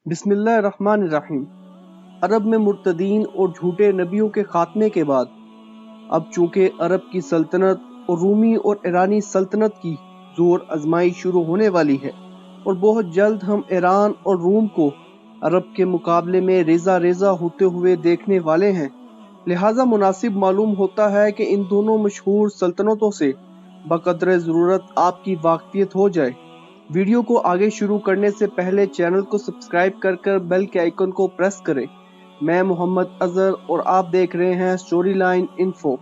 بسم اللہ الرحمن الرحیم۔ عرب میں مرتدین اور جھوٹے نبیوں کے خاتمے کے بعد اب چونکہ عرب کی سلطنت اور رومی اور ایرانی سلطنت کی زور آزمائی شروع ہونے والی ہے اور بہت جلد ہم ایران اور روم کو عرب کے مقابلے میں ریزہ ریزہ ہوتے ہوئے دیکھنے والے ہیں، لہٰذا مناسب معلوم ہوتا ہے کہ ان دونوں مشہور سلطنتوں سے بقدر ضرورت آپ کی واقفیت ہو جائے۔ ویڈیو کو آگے شروع کرنے سے پہلے چینل کو سبسکرائب کر بیل کے آئیکن کو پریس کریں۔ میں محمد اظہر اور آپ دیکھ رہے ہیں سٹوری لائن انفو۔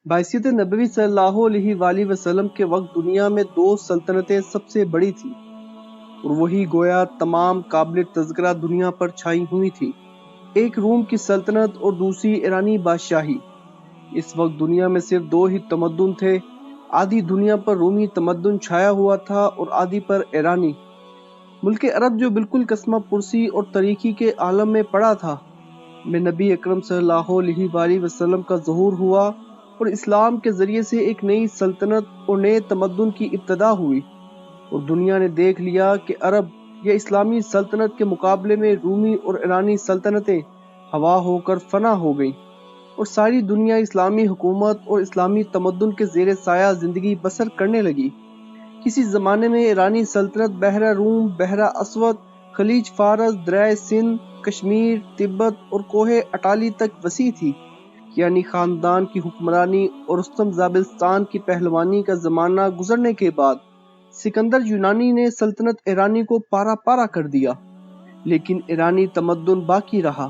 بعثت نبوی صلی اللہ علیہ وآلہ وسلم کے وقت دنیا میں دو سلطنتیں سب سے بڑی تھیں اور وہی گویا تمام قابل تذکرہ دنیا پر چھائی ہوئی تھی، ایک روم کی سلطنت اور دوسری ایرانی بادشاہی۔ اس وقت دنیا میں صرف دو ہی تمدن تھے، آدھی دنیا پر رومی تمدن چھایا ہوا تھا اور آدھی پر ایرانی۔ ملک عرب جو بالکل کسمہ پرسی اور تاریکی کے عالم میں پڑا تھا، میں نبی اکرم صلی اللہ علیہ وآلہ وسلم کا ظہور ہوا اور اسلام کے ذریعے سے ایک نئی سلطنت اور نئے تمدن کی ابتدا ہوئی، اور دنیا نے دیکھ لیا کہ عرب یا اسلامی سلطنت کے مقابلے میں رومی اور ایرانی سلطنتیں ہوا ہو کر فنا ہو گئیں اور ساری دنیا اسلامی حکومت اور اسلامی تمدن کے زیر سایہ زندگی بسر کرنے لگی۔ کسی زمانے میں ایرانی سلطنت بحیرہ روم، بحیرہ اسود، خلیج فارس، دریائے سندھ، کشمیر، تبت اور کوہ اٹالی تک وسیع تھی، یعنی خاندان کی حکمرانی اور رستم زابلستان کی پہلوانی کا زمانہ گزرنے کے بعد سکندر یونانی نے سلطنت ایرانی کو پارا پارا کر دیا، لیکن ایرانی تمدن باقی رہا۔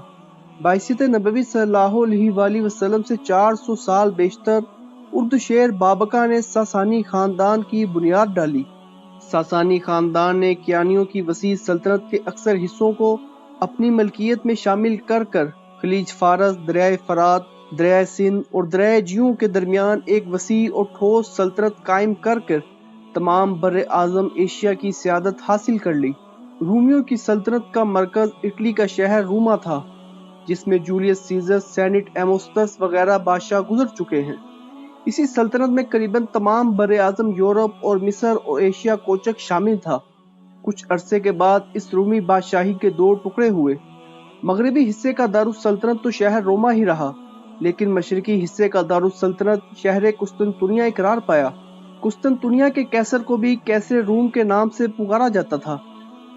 بعثت نبوی صلی اللہ علیہ وآلہ وسلم سے 400 سال بیشتر اردو شعر بابکہ نے ساسانی خاندان کی بنیاد ڈالی۔ ساسانی خاندان نے کیانیوں کی وسیع سلطنت کے اکثر حصوں کو اپنی ملکیت میں شامل کر خلیج فارس، دریائے فرات، دریائے سندھ اور دریائے جیوں کے درمیان ایک وسیع اور ٹھوس سلطنت قائم کر تمام بر اعظم ایشیا کی سیادت حاصل کر لی۔ رومیوں کی سلطنت کا مرکز اٹلی کا شہر روما تھا، جس میں جولیس سیزر، سینٹ ایموسٹس وغیرہ بادشاہ گزر چکے ہیں۔ اسی سلطنت میں قریباً تمام بر اعظم یورپ اور مصر اور ایشیا کوچک شامل تھا۔ کچھ عرصے کے بعد اس رومی بادشاہی کے دو ٹکڑے ہوئے۔ مغربی حصے کا دارالسلطنت تو شہر روما ہی رہا، لیکن مشرقی حصے کا دارالسلطنت شہر قسطنطنیہ قرار پایا۔ قسطنطنیہ کے قیصر کو بھی قیصر روم کے نام سے پکارا جاتا تھا،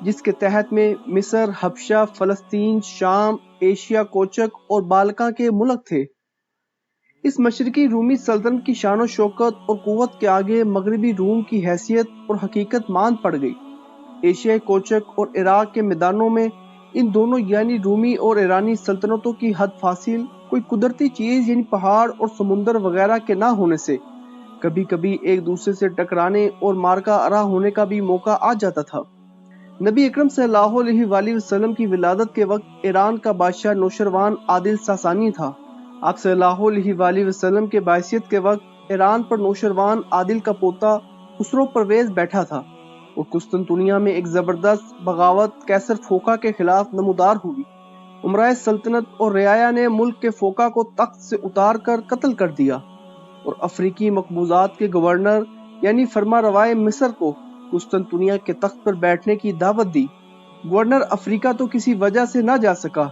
جس کے تحت میں مصر، حبشہ، فلسطین، شام، ایشیا کوچک اور بالکاں کے ملک تھے۔ اس مشرقی رومی سلطنت کی شان و شوکت اور قوت کے آگے مغربی روم کی حیثیت اور حقیقت ماند پڑ گئی۔ ایشیا کوچک اور عراق کے میدانوں میں ان دونوں یعنی رومی اور ایرانی سلطنتوں کی حد فاصل کوئی قدرتی چیز یعنی پہاڑ اور سمندر وغیرہ کے نہ ہونے سے کبھی کبھی ایک دوسرے سے ٹکرانے اور مارکا آرا ہونے کا بھی موقع آ جاتا تھا۔ نبی اکرم صلی اللہ علیہ وآلہ وسلم کی ولادت کے وقت ایران کا بادشاہ نوشروان عادل ساسانی تھا۔ آپ صلی اللہ علیہ وآلہ وسلم کے بعثت کے وقت ایران پر نوشروان عادل کا پوتا خسرو پرویز بیٹھا تھا اور قسطنطنیہ میں ایک زبردست بغاوت قیصر فوقا کے خلاف نمودار ہوئی۔ امرائے سلطنت اور رعایا نے ملک کے فوقا کو تخت سے اتار کر قتل کر دیا اور افریقی مقبوضات کے گورنر یعنی فرما روائے مصر کو قسطنطنیہ کے تخت پر بیٹھنے کی دعوت دی۔ گورنر افریقہ تو کسی وجہ سے نہ جا سکا،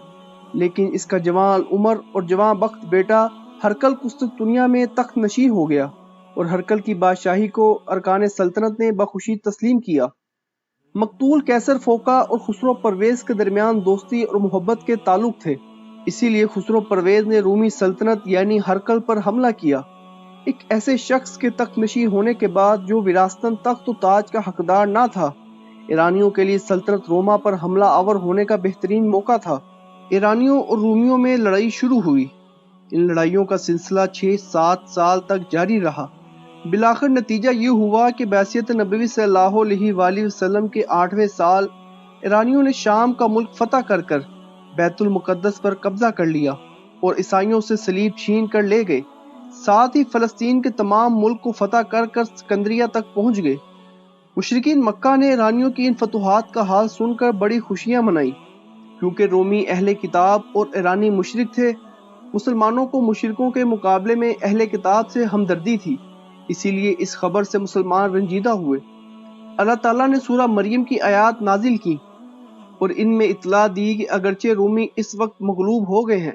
لیکن اس کا جوان عمر اور جوان بخت بیٹا ہرقل قسطنطنیہ میں تخت نشین ہو گیا اور ہرقل کی بادشاہی کو ارکان سلطنت نے بخوشی تسلیم کیا۔ مقتول قیصر فوقا اور خسرو پرویز کے درمیان دوستی اور محبت کے تعلق تھے، اسی لیے خسرو پرویز نے رومی سلطنت یعنی ہرقل پر حملہ کیا، ایک ایسے شخص کے تخت نشین ہونے کے بعد جو وراثتاً تخت و تاج کا حقدار نہ تھا۔ ایرانیوں کے لیے سلطنت روما پر حملہ آور ہونے کا بہترین موقع تھا۔ ایرانیوں اور رومیوں میں لڑائی شروع ہوئی۔ ان لڑائیوں کا سلسلہ 6-7 سال تک جاری رہا۔ بالآخر نتیجہ یہ ہوا کہ بعثت نبوی صلی اللہ علیہ وآلہ وسلم کے 8ویں سال ایرانیوں نے شام کا ملک فتح کر بیت المقدس پر قبضہ کر لیا اور عیسائیوں سے صلیب چھین کر لے گئے۔ ساتھ ہی فلسطین کے تمام ملک کو فتح کر سکندریہ تک پہنچ گئے۔ مشرکین مکہ نے ایرانیوں کی ان فتوحات کا حال سن کر بڑی خوشیاں منائیں، کیونکہ رومی اہل کتاب اور ایرانی مشرک تھے مسلمانوں کو مشرکوں کے مقابلے میں اہل کتاب سے ہمدردی تھی، اسی لیے اس خبر سے مسلمان رنجیدہ ہوئے۔ اللہ تعالیٰ نے سورہ مریم کی آیات نازل کی اور ان میں اطلاع دی کہ اگرچہ رومی اس وقت مغلوب ہو گئے ہیں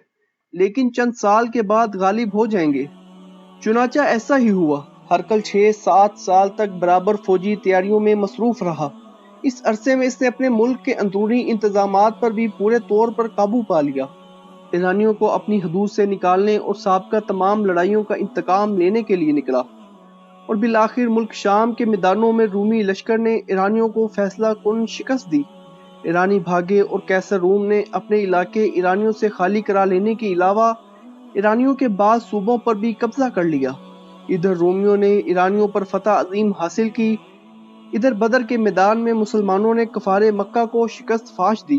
لیکن چند سال کے بعد غالب ہو جائیں گے۔ چنانچہ ایسا ہی ہوا۔ ہرقل 6-7 سال تک برابر فوجی تیاریوں میں مصروف رہا۔ اس عرصے میں اس نے اپنے ملک کے اندرونی انتظامات پر بھی پورے طور پر قابو پا لیا، ایرانیوں کو اپنی حدود سے نکالنے اور سابقہ تمام لڑائیوں کا انتقام لینے کے لیے نکلا، اور بالآخر ملک شام کے میدانوں میں رومی لشکر نے ایرانیوں کو فیصلہ کن شکست دی۔ ایرانی بھاگے اور قیصر روم نے اپنے علاقے ایرانیوں سے خالی کرا لینے کے علاوہ ایرانیوں کے بعض صوبوں پر بھی قبضہ کر لیا۔ ادھر رومیوں نے ایرانیوں پر فتح عظیم حاصل کی، ادھر بدر کے میدان میں مسلمانوں نے کفار مکہ کو شکست فاش دی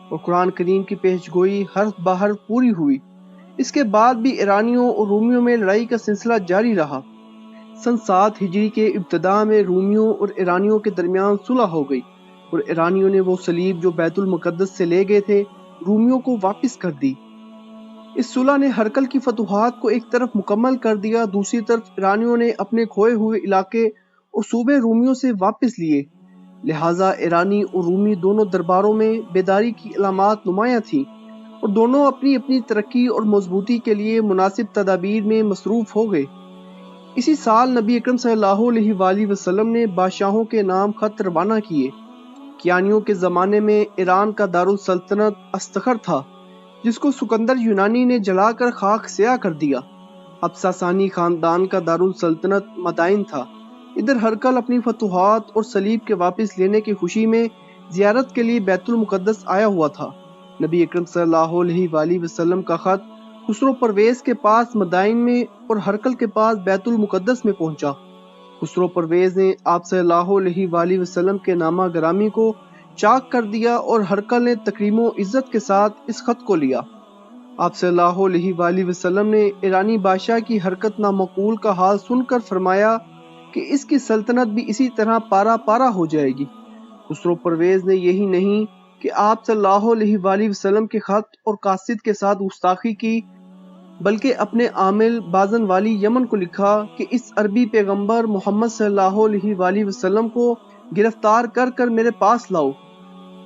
اور قرآن کریم کی پیش گوئی حرف بحرف پوری ہوئی۔ اس کے بعد بھی ایرانیوں اور رومیوں میں لڑائی کا سلسلہ جاری رہا۔ سن 7 ہجری کے ابتداء میں رومیوں اور ایرانیوں کے درمیان صلح ہو گئی اور ایرانیوں نے وہ صلیب جو بیت المقدس سے لے گئے تھے رومیوں کو واپس کر دی۔ اس صلح نے ہرقل کی فتوحات کو ایک طرف مکمل کر دیا، دوسری طرف ایرانیوں نے اپنے کھوئے ہوئے علاقے اور صوبے رومیوں سے واپس لیے، لہٰذا ایرانی اور رومی دونوں درباروں میں بیداری کی علامات نمایاں تھیں اور دونوں اپنی اپنی ترقی اور مضبوطی کے لیے مناسب تدابیر میں مصروف ہو گئے۔ اسی سال نبی اکرم صلی اللہ علیہ وآلہ وسلم نے بادشاہوں کے نام خط روانہ کیے۔ کیانیوں کے زمانے میں ایران کا دارالسلطنت استخر تھا، جس کو سکندر یونانی نے جلا کر خاک سیاہ کر دیا۔ اب ساسانی خاندان کا دارالسلطنت مدائن تھا۔ ادھر ہرقل اپنی فتوحات اور صلیب کے واپس لینے کی خوشی میں زیارت کے لیے بیت المقدس آیا ہوا تھا۔ نبی اکرم صلی اللہ علیہ وآلہ وسلم کا خط خسرو پرویز کے پاس مدائن میں اور ہرقل کے پاس بیت المقدس میں پہنچا۔ خسرو پرویز نے آپ صلی اللہ علیہ وآلہ وسلم کے نامہ گرامی کو چاک کر دیا اور ہرقل نے تکریم و عزت کے ساتھ اس خط کو لیا۔ آپ صلی اللہ علیہ وآلہ وسلم نے ایرانی بادشاہ کی حرکت نامعقول کا حال سن کر فرمایا کہ اس کی سلطنت بھی اسی طرح پارا پارا ہو جائے گی۔ خسرو پرویز نے یہی نہیں کہ آپ صلی اللہ علیہ وآلہ وسلم کے خط اور قاصد کے ساتھ گستاخی کی، بلکہ اپنے عامل بازن والی یمن کو لکھا کہ اس عربی پیغمبر محمد صلی اللہ علیہ وآلہ وسلم کو گرفتار کر کر میرے پاس لاؤ۔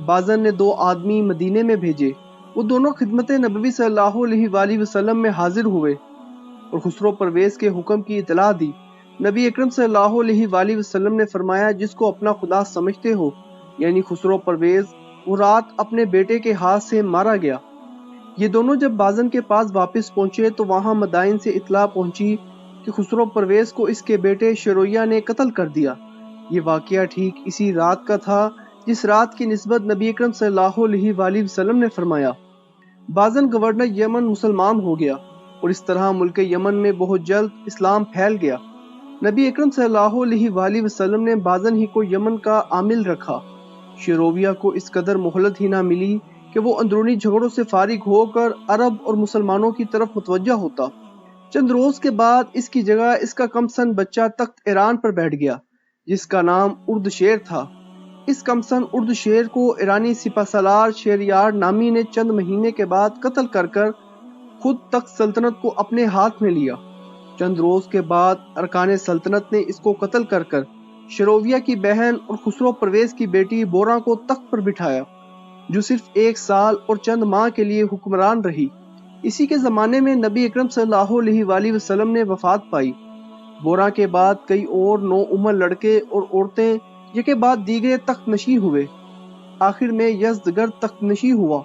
بازن نے 2 آدمی مدینے میں بھیجے، وہ دونوں خدمت نبوی صلی اللہ علیہ وآلہ وسلم میں حاضر ہوئے اور خسرو پرویز کے حکم کی اطلاع دی۔ نبی اکرم صلی اللہ علیہ وآلہ وسلم نے فرمایا، جس کو اپنا خدا سمجھتے ہو، یعنی خسرو پرویز، وہ رات اپنے بیٹے کے ہاتھ سے مارا گیا۔ یہ دونوں جب بازن کے پاس واپس پہنچے تو وہاں مدائن سے اطلاع پہنچی کہ خسرو پرویز کو اس کے بیٹے شرویہ نے قتل کر دیا۔ یہ واقعہ ٹھیک اسی رات کا تھا جس رات کی نسبت نبی اکرم صلی اللہ علیہ وآلہ وسلم نے فرمایا۔ بازن گورنر یمن مسلمان ہو گیا اور اس طرح ملک یمن میں بہت جلد اسلام پھیل گیا۔ نبی اکرم صلی اللہ علیہ وآلہ وسلم نے بازن ہی کو یمن کا عامل رکھا۔ شرویہ کو اس قدر مہلت ہی نہ ملی کہ وہ اندرونی جھگڑوں سے فارغ ہو کر عرب اور مسلمانوں کی طرف متوجہ ہوتا۔ چند روز کے بعد اس کی جگہ اس کا کم سن بچہ تخت ایران پر بیٹھ گیا، جس کا نام اردشیر تھا۔ اس کم سن اردشیر کو ایرانی سپہ سالار شہریار نامی نے چند مہینے کے بعد قتل کر کر خود تخت سلطنت کو اپنے ہاتھ میں لیا۔ چند روز کے بعد ارکان سلطنت نے اس کو قتل کر کر شرویہ کی بہن اور خسرو پرویز کی بیٹی بورا کو تخت پر بٹھایا، جو صرف 1 سال اور چند ماہ کے لیے حکمران رہی۔ اسی کے زمانے میں نبی اکرم صلی اللہ علیہ وآلہ وسلم نے وفات پائی۔ بورا کے بعد کئی اور نوعمر لڑکے اور عورتیں یکے بعد دیگرے تخت نشین ہوئے۔ آخر میں یزدگرد تخت نشین ہوا،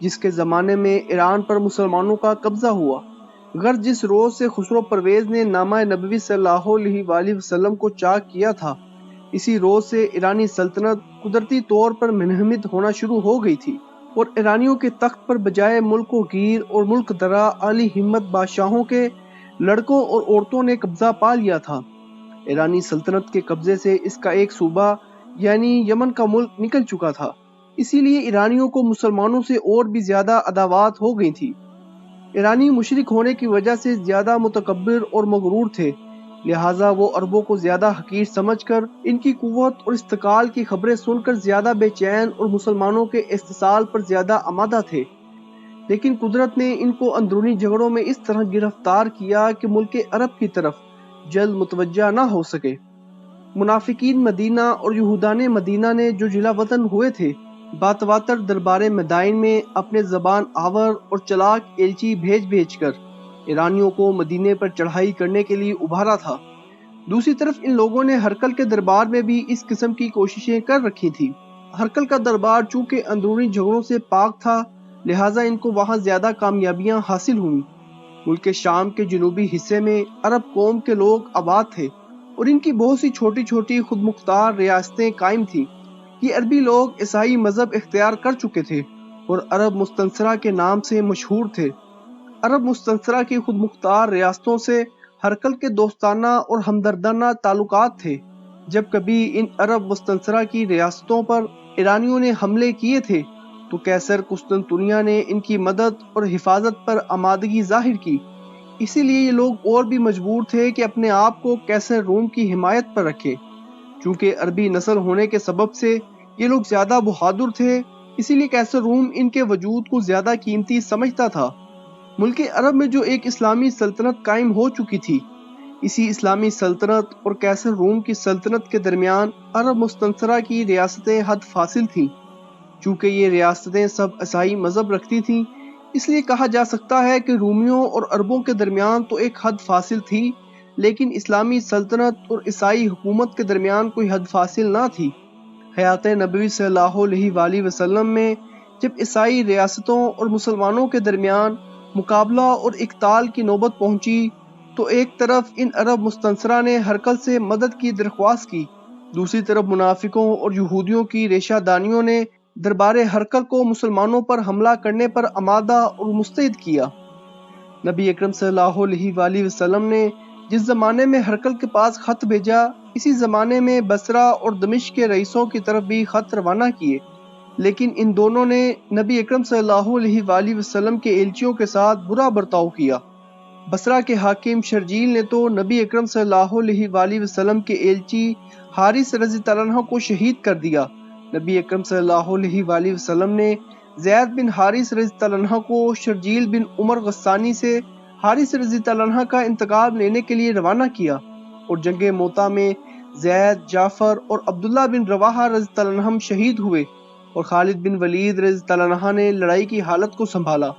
جس کے زمانے میں ایران پر مسلمانوں کا قبضہ ہوا۔ غرض جس روز سے خسرو پرویز نے نامہ نبوی صلی اللہ علیہ وآلہ وسلم کو چاک کیا تھا، اسی روز سے ایرانی سلطنت قدرتی طور پر منہمد ہونا شروع ہو گئی تھی اور ایرانیوں کے تخت پر بجائے ملک و گیر اور ملک درا عالی ہمت بادشاہوں کے لڑکوں اور عورتوں نے قبضہ پا لیا تھا۔ ایرانی سلطنت کے قبضے سے اس کا ایک صوبہ یعنی یمن کا ملک نکل چکا تھا، اسی لیے ایرانیوں کو مسلمانوں سے اور بھی زیادہ عداوت ہو گئی تھی۔ ایرانی مشرک ہونے کی وجہ سے زیادہ متکبر اور مغرور تھے، لہٰذا وہ عربوں کو زیادہ حقیر سمجھ کر ان کی قوت اور استقلال کی خبریں سن کر زیادہ بے چین اور مسلمانوں کے استحصال پر زیادہ آمادہ تھے۔ لیکن قدرت نے ان کو اندرونی جھگڑوں میں اس طرح گرفتار کیا کہ ملک عرب کی طرف جلد متوجہ نہ ہو سکے۔ منافقین مدینہ اور یہودان مدینہ نے جو جلا وطن ہوئے تھے، باتواتر دربار مدائن میں اپنے زبان آور اور چلاک ایلچی بھیج بھیج کر ایرانیوں کو مدینے پر چڑھائی کرنے کے لیے ابھارا تھا۔ دوسری طرف ان لوگوں نے ہرقل کے دربار میں بھی اس قسم کی کوششیں کر رکھی تھی۔ ہرقل کا دربار چونکہ اندرونی جھگڑوں سے پاک تھا، لہٰذا ان کو وہاں زیادہ کامیابیاں حاصل ہوئیں۔ ملک شام کے جنوبی حصے میں عرب قوم کے لوگ آباد تھے اور ان کی بہت سی چھوٹی چھوٹی خود مختار ریاستیں قائم تھیں۔ یہ عربی لوگ عیسائی مذہب اختیار کر چکے تھے اور عرب مستنصرہ کے نام سے مشہور تھے۔ عرب مستنصرہ کی خود مختار ریاستوں سے ہرقل کے دوستانہ اور ہمدردانہ تعلقات تھے۔ جب کبھی ان عرب مستنصرہ کی ریاستوں پر ایرانیوں نے حملے کیے تھے تو قیصر قسطنطنیہ نے ان کی مدد اور حفاظت پر آمادگی ظاہر کی۔ اسی لیے یہ لوگ اور بھی مجبور تھے کہ اپنے آپ کو قیصر روم کی حمایت پر رکھیں۔ چونکہ عربی نسل ہونے کے سبب سے یہ لوگ زیادہ بہادر تھے، اسی لیے قیصر روم ان کے وجود کو زیادہ قیمتی سمجھتا تھا۔ ملک عرب میں جو ایک اسلامی سلطنت قائم ہو چکی تھی، اسی اسلامی سلطنت اور قیصر روم کی سلطنت کے درمیان عرب مستنصرہ کی ریاستیں حد فاصل تھیں۔ چونکہ یہ ریاستیں سب عیسائی مذہب رکھتی تھیں، اس لیے کہا جا سکتا ہے کہ رومیوں اور عربوں کے درمیان تو ایک حد فاصل تھی، لیکن اسلامی سلطنت اور عیسائی حکومت کے درمیان کوئی حد فاصل نہ تھی۔ حیات نبوی صلی اللہ علیہ وآلہ وسلم میں جب عیسائی ریاستوں اور مسلمانوں کے درمیان مقابلہ اور اقتال کی نوبت پہنچی تو ایک طرف ان عرب مستنصرہ نے ہرقل سے مدد کی درخواست کی، دوسری طرف منافقوں اور یہودیوں کی ریشہ دانیوں نے دربار ہرقل کو مسلمانوں پر حملہ کرنے پر آمادہ اور مستعد کیا۔ نبی اکرم صلی اللہ علیہ وآلہ وسلم نے جس زمانے میں ہرقل کے پاس خط بھیجا، اسی زمانے میں بصرہ اور دمشق کے رئیسوں کی طرف بھی خط روانہ کیے، لیکن ان دونوں نے نبی اکرم صلی اللہ علیہ وآلہ وسلم کے ایلچیوں کے ساتھ برا برتاؤ کیا۔ بصرہ کے حاکم شرجیل نے تو نبی اکرم صلی اللہ علیہ وآلہ وسلم کے ایلچی حارث رضی اللہ عنہ کو شہید کر دیا۔ نبی اکرم صلی اللہ علیہ وآلہ وسلم نے زید بن حارث رضی اللہ عنہ کو شرجیل بن عمر غسانی سے حارث رضی اللہ عنہ کا انتقام لینے کے لیے روانہ کیا، اور جنگ موتا میں زید، جعفر اور عبداللہ بن رواحہ رضی اللہ عنہم شہید ہوئے، اور خالد بن ولید رضی اللہ عنہ نے لڑائی کی حالت کو سنبھالا۔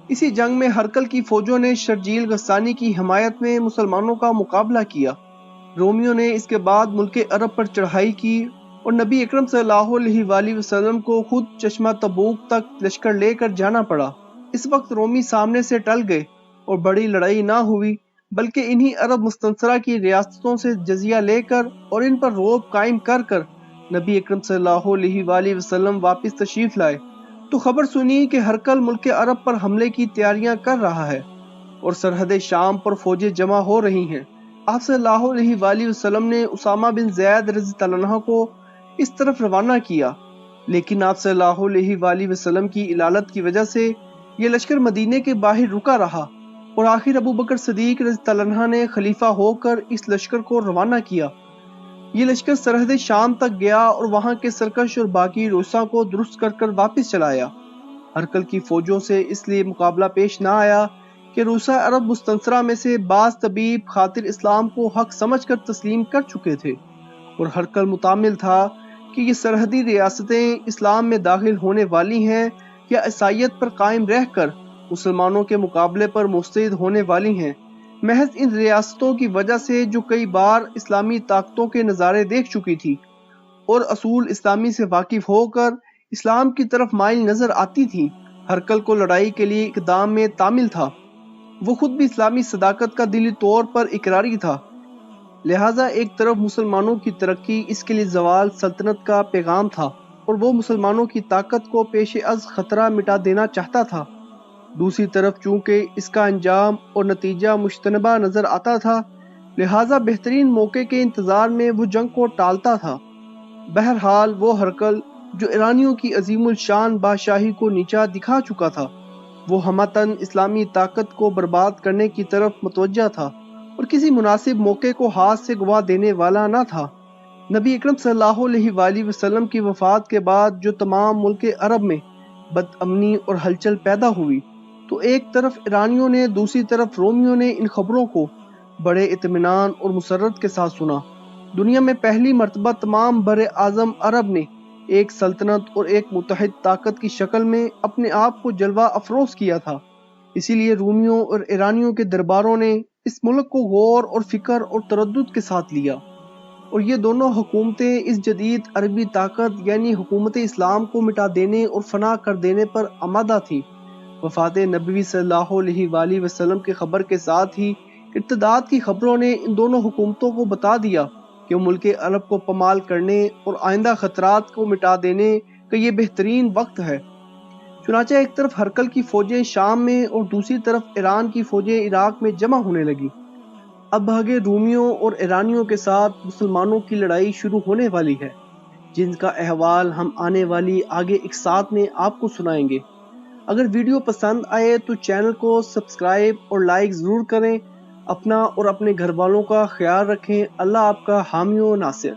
اسی جنگ میں ہرقل کی فوجوں نے شرجیل غسانی کی حمایت میں مسلمانوں کا مقابلہ کیا۔ رومیوں نے اس کے بعد ملک عرب پر چڑھائی کی اور نبی اکرم صلی اللہ علیہ وآلہ وسلم کو خود چشمہ تبوک تک لشکر لے کر جانا پڑا۔ اس وقت رومی سامنے سے ٹل گئے اور بڑی لڑائی نہ ہوئی، بلکہ انہی عرب مستنصرہ کی ریاستوں سے جزیہ لے کر اور ان پر رعب قائم کر کر نبی اکرم صلی اللہ علیہ وآلہ وسلم واپس تشریف لائے تو خبر سنی کہ ہرقل ملک عرب پر حملے کی تیاریاں کر رہا ہے اور سرحد شام پر فوجیں جمع ہو رہی ہیں۔ آپ صلی اللہ علیہ وآلہ وسلم نے اسامہ بن زید رضی اللہ عنہ کو اس طرف روانہ کیا، لیکن آپ صلی اللہ علیہ وآلہ وسلم کی علالت کی وجہ سے یہ لشکر مدینے کے باہر رکا رہا، اور آخر ابو بکر صدیق رضی اللہ عنہ نے خلیفہ ہو کر اس لشکر کو روانہ کیا۔ یہ لشکر سرحد شام تک گیا اور وہاں کے سرکش اور باقی روساں کو درست کر کر واپس چلا آیا۔ ہرقل کی فوجوں سے اس لیے مقابلہ پیش نہ آیا کہ روسا عرب مستنصرہ میں سے بعض طبیب خاطر اسلام کو حق سمجھ کر تسلیم کر چکے تھے، اور ہرقل متعمل تھا کہ یہ سرحدی ریاستیں اسلام میں داخل ہونے والی ہیں یا عیسائیت پر قائم رہ کر مسلمانوں کے مقابلے پر مستعد ہونے والی ہیں، محض ان ریاستوں کی وجہ سے جو کئی بار اسلامی طاقتوں کے نظارے دیکھ چکی تھی اور اصول اسلامی سے واقف ہو کر اسلام کی طرف مائل نظر آتی تھی۔ ہرقل کو لڑائی کے لیے اقدام میں تعمل تھا، وہ خود بھی اسلامی صداقت کا دلی طور پر اقراری تھا، لہٰذا ایک طرف مسلمانوں کی ترقی، اس کے لیے زوال سلطنت کا پیغام تھا اور وہ مسلمانوں کی طاقت کو پیش از خطرہ مٹا دینا چاہتا تھا، دوسری طرف چونکہ اس کا انجام اور نتیجہ مشتنبہ نظر آتا تھا، لہٰذا بہترین موقع کے انتظار میں وہ جنگ کو ٹالتا تھا۔ بہرحال وہ ہرقل جو ایرانیوں کی عظیم الشان بادشاہی کو نیچا دکھا چکا تھا، وہ ہمتاً اسلامی طاقت کو برباد کرنے کی طرف متوجہ تھا اور کسی مناسب موقع کو ہاتھ سے گوا دینے والا نہ تھا۔ نبی اکرم صلی اللہ علیہ وآلہ وسلم کی وفات کے بعد جو تمام ملک عرب میں بد امنی اور ہلچل پیدا ہوئی تو ایک طرف ایرانیوں نے، دوسری طرف رومیوں نے ان خبروں کو بڑے اطمینان اور مسرت کے ساتھ سنا۔ دنیا میں پہلی مرتبہ تمام بر اعظم عرب نے ایک سلطنت اور ایک متحد طاقت کی شکل میں اپنے آپ کو جلوہ افروز کیا تھا۔ اسی لیے رومیوں اور ایرانیوں کے درباروں نے اس ملک کو غور اور فکر اور تردد کے ساتھ لیا، اور یہ دونوں حکومتیں اس جدید عربی طاقت یعنی حکومت اسلام کو مٹا دینے اور فنا کر دینے پر آمادہ تھیں۔ وفات نبوی صلی اللہ علیہ وآلہ وسلم کی خبر کے ساتھ ہی ارتداد کی خبروں نے ان دونوں حکومتوں کو بتا دیا کہ ملک عرب کو پامال کرنے اور آئندہ خطرات کو مٹا دینے کا یہ بہترین وقت ہے۔ چنانچہ ایک طرف ہرقل کی فوجیں شام میں اور دوسری طرف ایران کی فوجیں عراق میں جمع ہونے لگی۔ اب آگے رومیوں اور ایرانیوں کے ساتھ مسلمانوں کی لڑائی شروع ہونے والی ہے، جن کا احوال ہم آنے والی آگے اقساط میں آپ کو سنائیں گے۔ اگر ویڈیو پسند آئے تو چینل کو سبسکرائب اور لائک ضرور کریں۔ اپنا اور اپنے گھر والوں کا خیال رکھیں۔ اللہ آپ کا حامی و ناصر۔